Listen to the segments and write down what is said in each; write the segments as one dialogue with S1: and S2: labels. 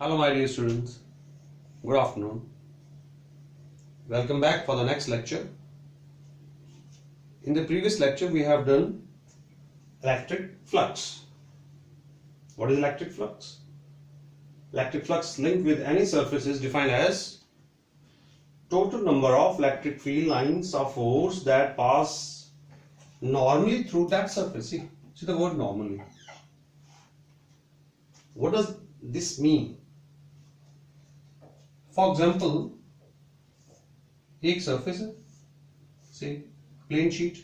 S1: Hello my dear students, good afternoon. Welcome back for the next lecture. In the previous lecture we have done electric flux. What is electric flux? Electric flux linked with any surface is defined as total number of electric field lines of force that pass normally through that surface. See the word normally. What does this mean? For example एक surface है से plane sheet,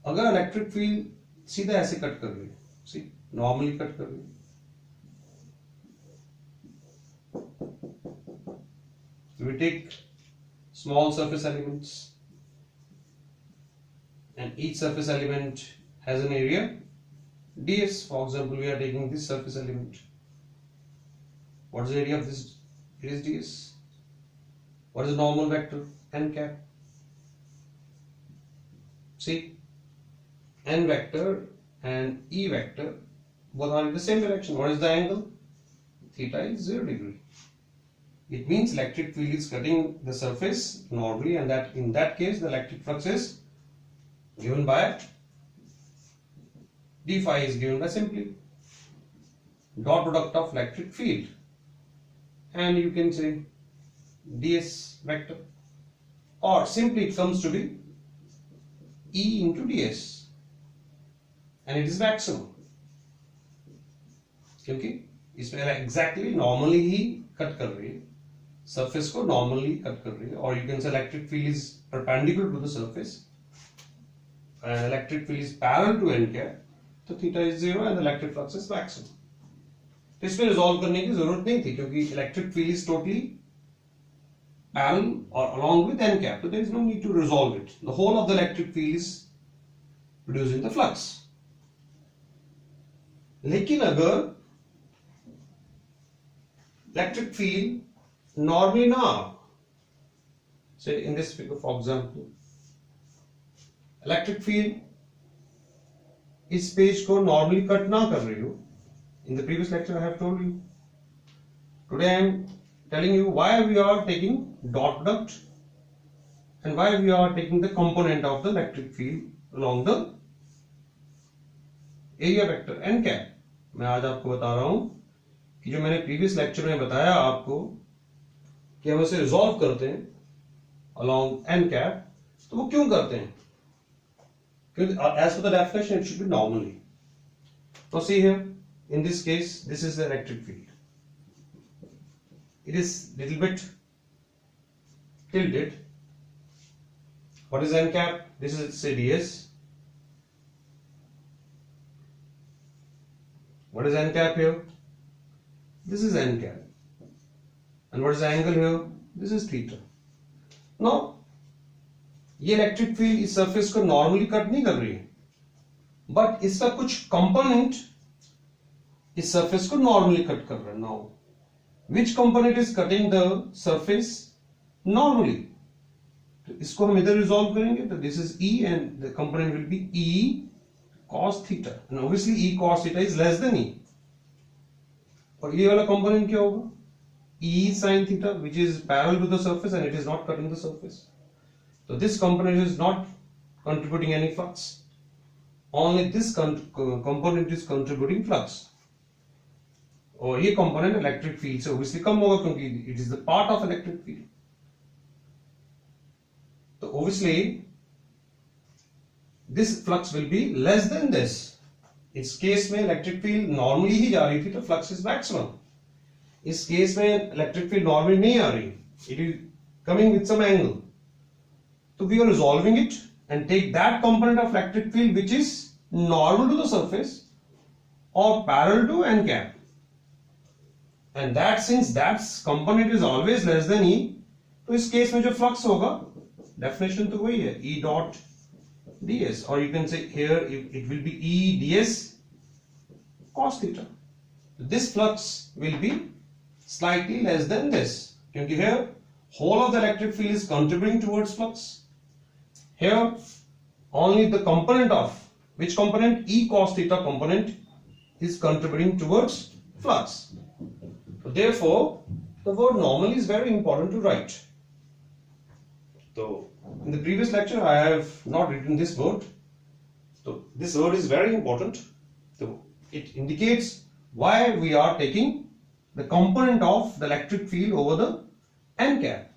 S1: अगर electric field सीधा ऐसे cut कर रही है, सी normally cut कर रही है, we take small surface elements and each surface element has an area ds. For example, we are taking this surface element. What is the area of this? It is ds. What is the normal vector? N cap. See, n vector and e vector both are in the same direction. What is the angle? Theta is 0 degree. It means electric field is cutting the surface normally, and that in that case the electric flux is given by d phi is given by simply dot product of electric field, and you can say ds vector, or simply it comes to be E into ds, and it is maximum क्योंकि इसमें exactly normally ही cut कर रही है, surface को normally cut कर रही है. और you can say electric field is perpendicular to the surface and electric field is parallel to n cap, तो theta is 0 and electric flux is maximum. तो इसमें रिजॉल्व करने की जरूरत नहीं थी क्योंकि electric field is totally parallel और along with n cap, so there is no need to resolve it. The whole of the electric field is producing the flux. लेकिन अगर इलेक्ट्रिक फील्ड नॉर्मली ना, say in this figure for example, electric field इस page को normally cut ना कर रही हो. In the previous lecture I have told you. Today I am telling you why we are taking dot product and why we are taking the component of the electric field along the area vector n cap. मैं आज आपको बता रहा हूं कि जो मैंने previous lecture में बताया आपको कि हम इसे रिजॉल्व करते हैं along n cap, तो वो क्यों करते हैं? Because as per the definition it should be normally. So see here, in this case this is the electric field. It is little bit tilted. What is n cap? This is say ds. What is n cap here? This is n cap. And what is the angle here? This is theta. Now ये electric field इस surface को normally cut नहीं कर रही है, but इसका कुछ component इस सरफेस को नॉर्मली कट कर रहा है. Now which component is cutting the surface normally? तो इसको हम इधर रिजॉल्व करेंगे, तो this is E and the component will be E cos theta, and obviously E cos theta is less than E. और ये वाला कंपोनेंट क्या होगा? E sin theta, which is parallel to the surface and it is not cutting the surface. So this component is not contributing any flux. Only this component is contributing flux. और ये component electric field से obviously कम होगा क्योंकि it is the part of electric field. तो obviously this flux will be less than this. इस case में electric field normally ही जा रही थी तो flux is maximum. इस केस में electric field normally नहीं आ रही, it is coming with some angle. So we are resolving it and take that component of electric field which is normal to the surface or parallel to n cap, and that since that component is always less than E, तो इस case में जो flux होगा definition तो वही है E dot ds, or you can say here it will be E ds cos theta. This flux will be slightly less than this क्योंकि here whole of the electric field is contributing towards flux. Here only the component of which component? E cos theta component is contributing towards flux. therefore, the word normally is very important to write. So, in the previous lecture, I have not written this word. So, this word is very important. So, it indicates why we are taking the component of the electric field over the n cap.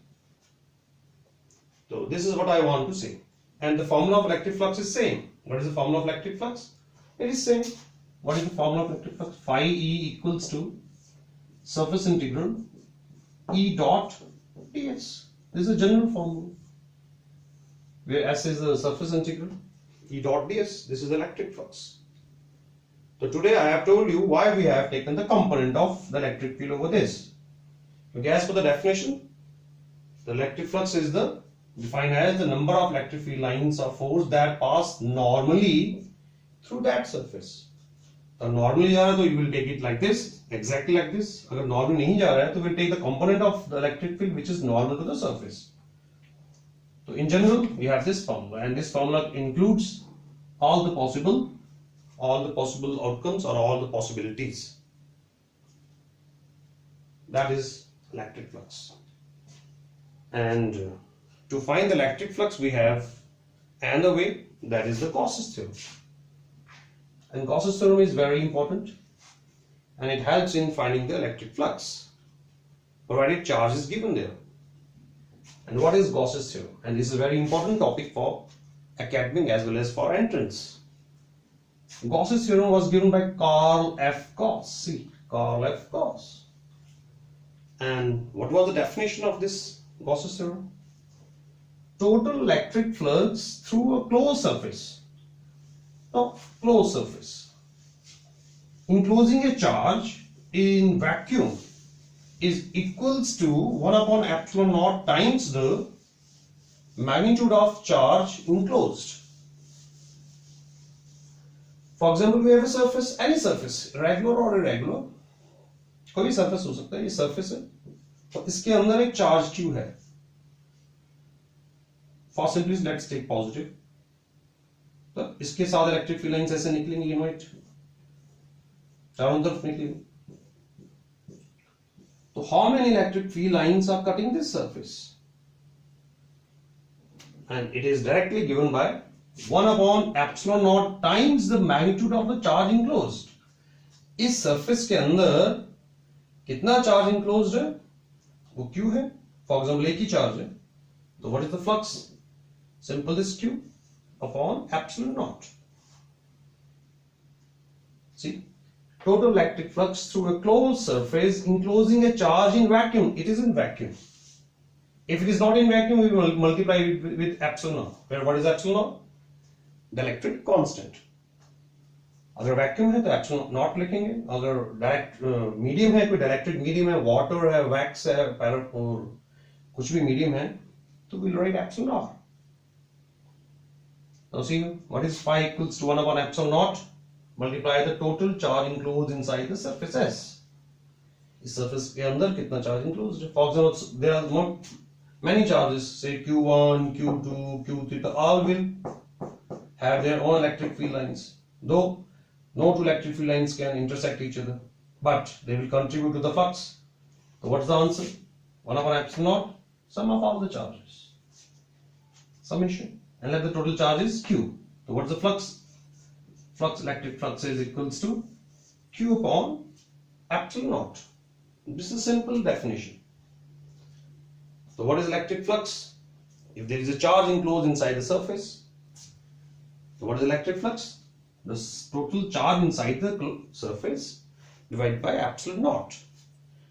S1: So, this is what I want to say. And the formula of electric flux is same. What is the formula of electric flux? It is same. What is the formula of electric flux? Phi E equals to surface integral E dot ds. This is a general formula. Where S is the surface integral, E dot ds. This is electric flux. So today I have told you why we have taken the component of the electric field over this. Okay, as per the definition, the electric flux is defined as the number of electric field lines or force that pass normally through that surface. तो normally जा रहा है तो you will take it like this, exactly like this. अगर normal नहीं जा रहा है तो we'll take the component of the electric field which is normal to the surface. So in general we have this formula, and this formula includes all the possible outcomes or all the possibilities. That is electric flux. And to find the electric flux we have another way, that is the Gauss's theorem. And Gauss's theorem is very important, and it helps in finding the electric flux provided charge is given there. And what is Gauss's theorem? And this is a very important topic for academic as well as for entrance. Gauss's theorem was given by Carl F. Gauss. See, Carl F. Gauss. And what was the definition of this Gauss's theorem? Total electric flux through a closed surface. Now, closed surface enclosing a charge in vacuum is equals to 1 upon epsilon naught times the magnitude of charge enclosed. For example, we have a surface, any surface, regular or irregular, कोई भी surface हो सकता है, ये surface है, और इसके अंदर एक charge Q है. For simplicity, let's take positive. तो इसके साथ इलेक्ट्रिक फील्ड लाइंस ऐसे निकलेंगी, यूनिट चारों तरफ निकलेंगी. तो how many electric field lines are cutting this surface? And it is directly given by 1 upon epsilon naught times the magnitude of the charge enclosed. इस surface के अंदर कितना charge enclosed है? वो Q है. For example, एक ही charge है. तो what is the flux? Simple, this Q upon epsilon naught. See, total electric flux through a closed surface enclosing a charge in vacuum. It is in vacuum. If it is not in vacuum, we will multiply it with epsilon naught. Where what is epsilon naught? The electric constant. अगर vacuum है तो epsilon naught लिखेंगे. अगर direct medium है, कोई directed medium है, water है, wax है, कुछ भी मीडियम है, तो we'll write epsilon naught. Now see, what is phi equals to 1 upon epsilon naught? Multiply the total charge enclosed inside the surface S. इस surface के अंदर कितना charge enclosed है? For example, there are many charges, say Q1, Q2, Q3, all will have their own electric field lines. Though no two electric field lines can intersect each other, but they will contribute to the flux. So what's the answer? 1 upon epsilon naught, sum of all the charges. Summation. And let the total charge is Q. So what's the flux? Electric flux is equals to Q upon epsilon naught. This is a simple definition. So what is electric flux? If there is a charge enclosed inside the surface, so what is electric flux? The total charge inside the surface divided by epsilon naught,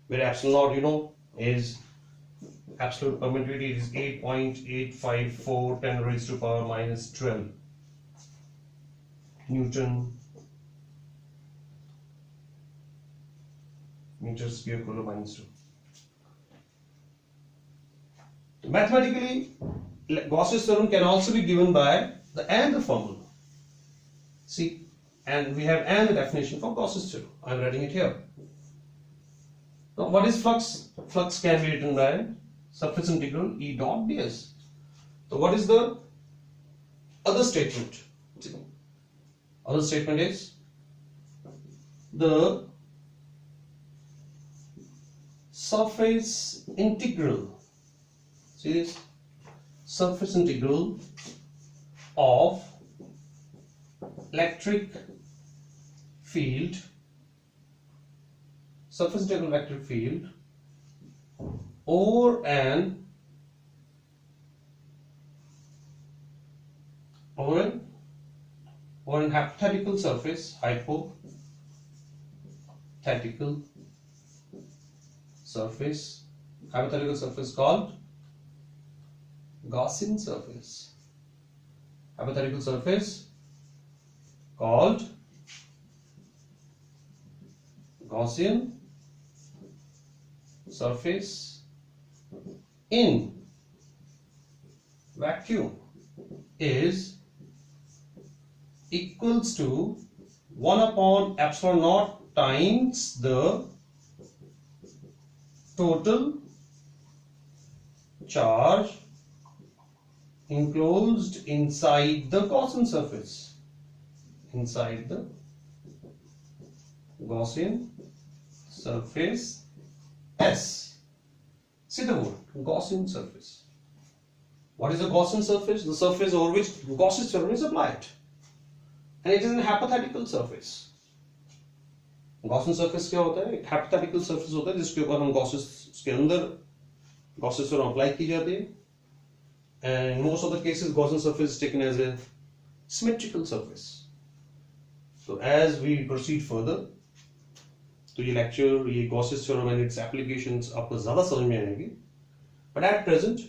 S1: where epsilon naught, you know, is absolute permittivity is 8.854 10 raised to power minus 12 Newton meter square Coulomb minus 2. So mathematically, Gauss's theorem can also be given by the and formula. See, and we have and the definition for Gauss's theorem. I am writing it here. Now, what is flux? Flux can be written by surface integral E dot ds. So what is the other statement? Other statement is the surface integral, see this, surface integral of electric field, surface integral of electric field over an hypothetical surface, hypothetical surface called Gaussian surface, hypothetical surface called Gaussian surface in vacuum is equals to 1 upon epsilon naught times the total charge enclosed inside the Gaussian surface, inside the Gaussian surface S. See the word Gaussian surface. What is a Gaussian surface? The surface over which Gaussian theorem is applied, and it is a hypothetical surface. Gaussian surface क्या होता है? एक hypothetical surface होता है जिसके ऊपर हम Gaussian के अंदर Gaussian theorem apply की जाती है, and in most of the cases Gaussian surface is taken as a symmetrical surface. So as we proceed further, तो ये लेक्चर, ये Gaussian theorem and its applications आपको ज़्यादा समझ में आएंगी. But at present,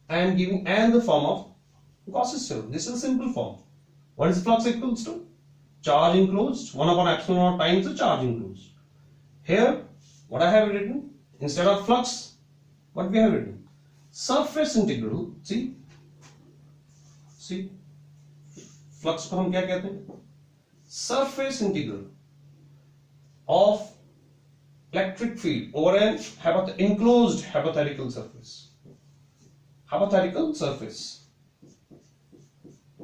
S1: I am giving and the form of Gaussian theorem. This is a simple form. What is flux equals to? Charge enclosed 1 upon epsilon naught times the charge enclosed. Here, what I have written instead of flux, what we have written? Surface integral. See, flux को हम क्या कहते हैं? Surface integral of electric field over an enclosed hypothetical surface. Hypothetical surface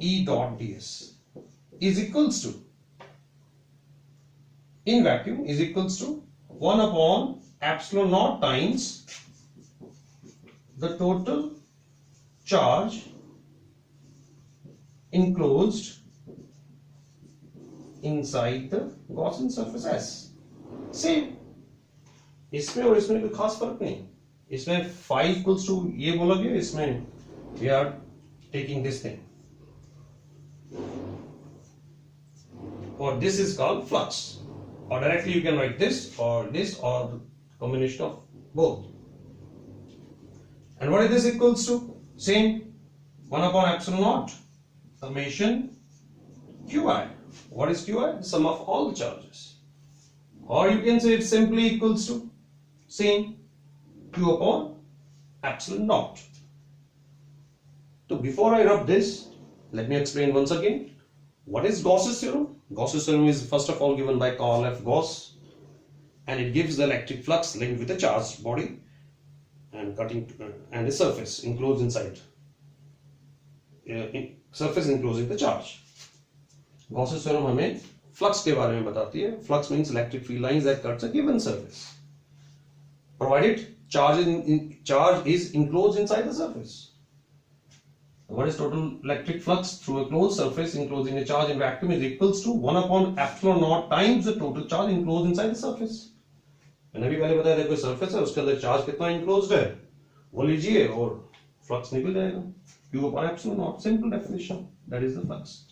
S1: E dot ds is equals to, in vacuum, is equals to 1 upon epsilon naught times the total charge enclosed inside the Gaussian surface S. Same. इसमें और इसमें कोई खास फर्क नहीं. इसमें phi equals to ये बोला गया, इसमें we are taking this thing, or this is called flux, or directly you can write this or the combination of both. And what is this equals to? Same, 1 upon epsilon naught summation qi. What is qi? The sum of all the charges. Or you can say it simply equals to same q upon epsilon naught. So before I rub this, let me explain once again what is Gauss's theorem. Gauss's theorem is first of all given by Carl F. Gauss, and it gives the electric flux linked with a charged body and and a surface enclosed inside, surface enclosing the charge. Gauss's theorem हमें flux के बारे में बताती है. Flux means electric field lines that cuts a given surface, provided charge is enclosed inside the surface. What is total electric flux through a closed surface enclosing a charge in vacuum is equals to 1 upon epsilon naught times the total charge enclosed inside the surface. मैंने भी पहले बताया था, कोई surface है उसके अंदर charge कितना enclosed है वो लीजिए और flux निकल जाएगा. Q upon epsilon naught, simple definition. That is the flux.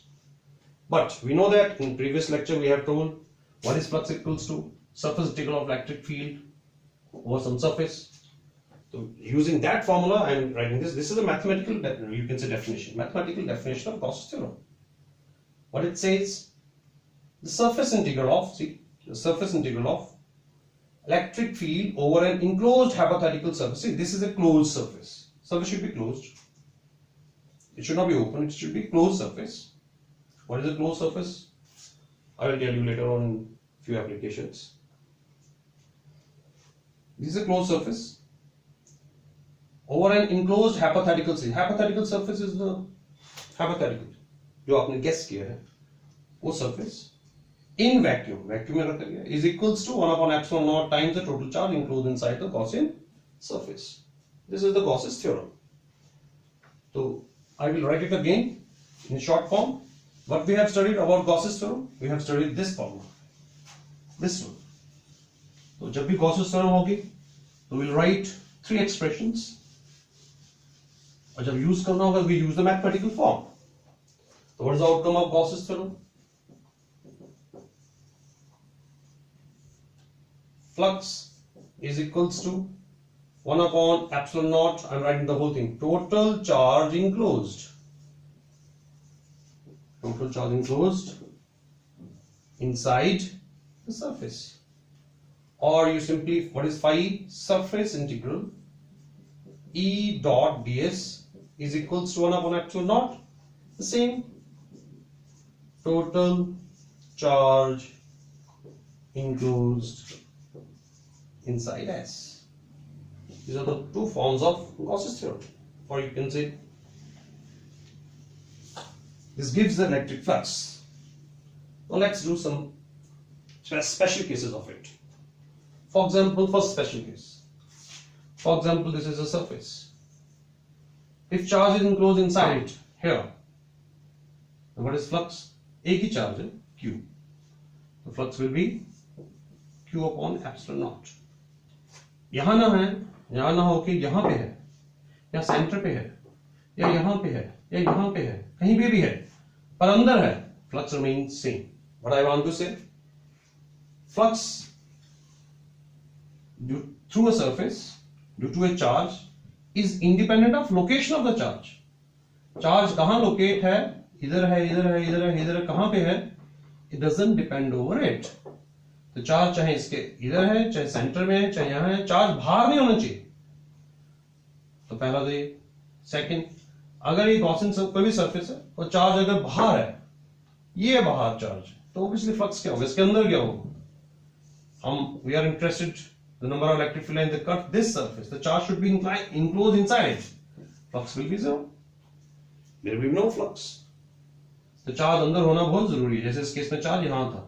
S1: But we know that in previous lecture we have told what is flux equals to surface integral of electric field over some surface. So using that formula I am writing this. This is a mathematical, you can say definition, mathematical definition of Gauss's theorem. What it says, the surface integral of electric field over an enclosed hypothetical surface. See, this is a closed surface. Surface should be closed. It should not be open. It should be closed surface. What is a closed surface? I will tell you later on few applications. This is a closed surface over an enclosed hypothetical surface. Hypothetical surface is the hypothetical जो आपने guess किया है वो surface in vacuum, vacuum में रख दिया, is equals to 1 upon epsilon naught times the total charge enclosed inside the Gaussian surface. This is the Gauss's theorem. So I will write it again in short form. What we have studied about Gauss's theorem? We have studied this formula, this one. So जब भी Gauss's theorem होगी, तो we'll write three expressions. और जब use करना होगा, we use the mathematical form. So what is the outcome of Gauss's theorem? Flux is equals to 1 upon epsilon naught, I'm writing the whole thing, total charge enclosed. Total charge enclosed inside the surface. Or you simply, what is phi? Surface integral E dot ds is equals to 1 upon epsilon naught. The same. Total charge enclosed inside S. These are the two forms of Gauss's theorem. Or you can say, this gives the electric flux. Now let's do some special cases of it. For example, first special case. For example, this is a surface. If charge is enclosed inside it, here, then what is flux? एक ही charge है, Q. The flux will be Q upon epsilon naught. यहाँ ना है, यहाँ ना हो कि यहाँ पे है, या सेंटर पे है, या यहाँ पे है, या यहाँ पे है, कहीं भी है, पर अंदर है, flux remains same. What I want to say, flux through a surface due to a charge is independent of location of the charge. Charge कहाँ locate है, इधर है, इधर है, इधर है, इधर है, कहाँ पे है? It doesn't depend over it. तो चार्ज चाहे इसके इधर है, चाहे सेंटर में है, चाहे यहाँ है, चार्ज बाहर नहीं होना चाहिए. तो पहला तो ये. सेकंड, अगर ये गॉसियन कोई भी सरफेस है और चार्ज अगर बाहर है, ये बाहर चार्ज, तो ऑब्वियसली फ्लक्स क्या होगा, इसके अंदर क्या होगा? हम we are interested the number of electric field lines that cut this surface. The charge should be enclosed inside it. Flux will be zero. There will be no flux. तो charge अंदर होना बहुत जरूरी है. जैसे इस केस में charge यहां था,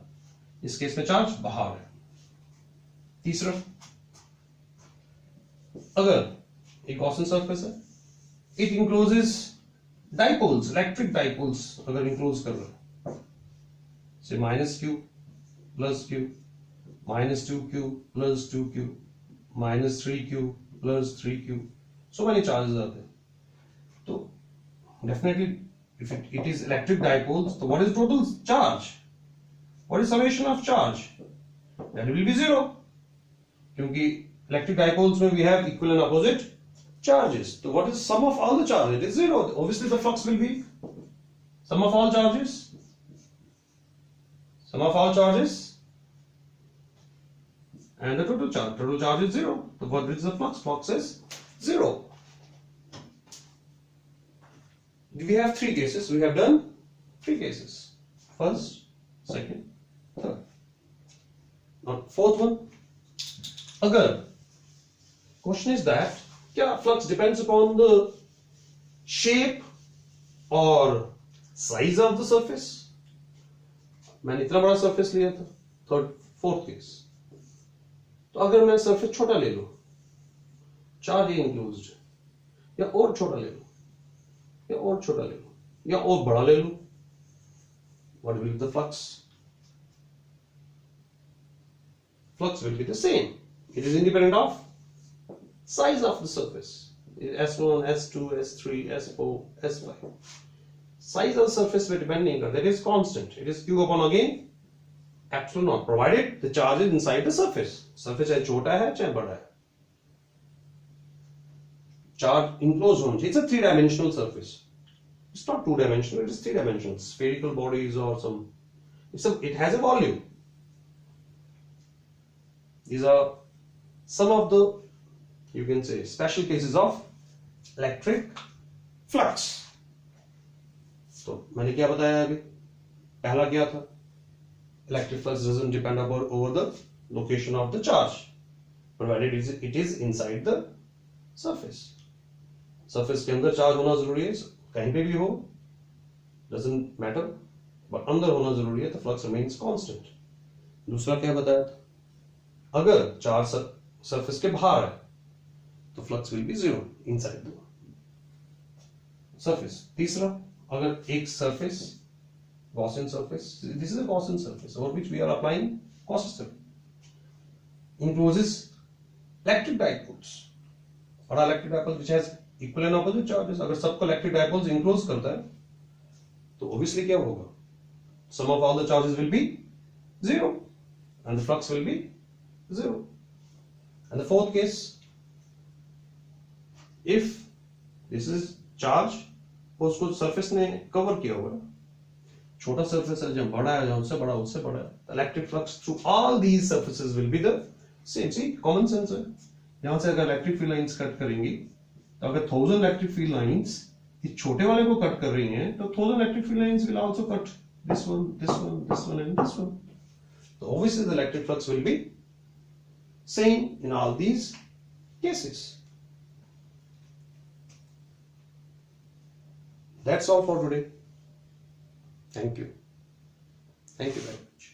S1: इस केस में चार्ज बाहर है. तीसरा, अगर एक गॉसियन सरफेस है, it encloses dipoles, electric dipoles अगर enclose कर रहा है, say minus q plus q, minus 2q plus 2q, minus 3q plus 3q, so many charges are there. So definitely if it is electric dipoles, so what is total charge? What is summation of charge? That will be zero, क्योंकि electric dipoles में we have equal and opposite charges. So what is sum of all the charges? It is zero. Obviously the flux will be sum of all charges. Sum of all charges and the total charge is zero. So what is the flux? Flux is zero. We have three cases. We have done three cases. First, second, third. Now fourth one. Agar question is that क्या flux depends upon the shape or size of the surface? मैंने इतना बड़ा surface लिया था. Fourth case. तो अगर मैं surface छोटा ले लूं, चार्ज ये इंक्लोज्ड, या और छोटा ले लूं, या और छोटा ले लूं, या और बड़ा ले लूं, what will be the flux? Flux will be the same. It is independent of size of the surface. S1, S2, S3, S4, S5. Size of the surface will depend नहीं करता. That is constant. It is Q upon again epsilon naught, provided the charge is inside the surface. Surface चाहे छोटा है चाहे बड़ा है, charge enclosed होना चाहिए. It's a three-dimensional surface. It's not two-dimensional. It is three-dimensional. Spherical bodies or some. It has a volume. These are some of the, you can say, special cases of electric flux. तो मैंने क्या बताया अभी? पहला क्या था? Electric flux doesn't depend over the location of the charge, provided it is inside the surface. Surface के अंदर charge होना जरूरी है, कहीं पे भी हो, doesn't matter, but अंदर होना जरूरी है, तो flux remains constant. दूसरा क्या बताया था, अगर चार्ज सरफेस के बाहर है तो flux will B zero inside the surface. तीसरा, अगर एक surface Gaussian surface, this is a Gaussian surface over which we are applying Gauss theorem, encloses electric dipoles. What are electric dipoles? Which has equal and opposite charges. अगर सबको electric dipoles enclose करता है तो obviously क्या होगा, sum of all the charges will be zero and the flux will be zero. And the fourth case, if this is charge, उसको surface ने cover किया हुआ है, छोटा सरफेस है, जब बड़ा है, जब उससे बड़ा उससे बड़ा है, electric flux through all these surfaces will be the same. See common sense है. यहां से अगर इलेक्ट्रिक फील्ड लाइंस कट करेंगी तो अगर 1000 इलेक्ट्रिक फील्ड लाइंस इस छोटे वाले को कट कर रही हैं तो 1000 electric field lines will also cut this one, this one, this one and this one. तो obviously the electric flux will be same in all these cases. That's all for today. Thank you. Thank you very much.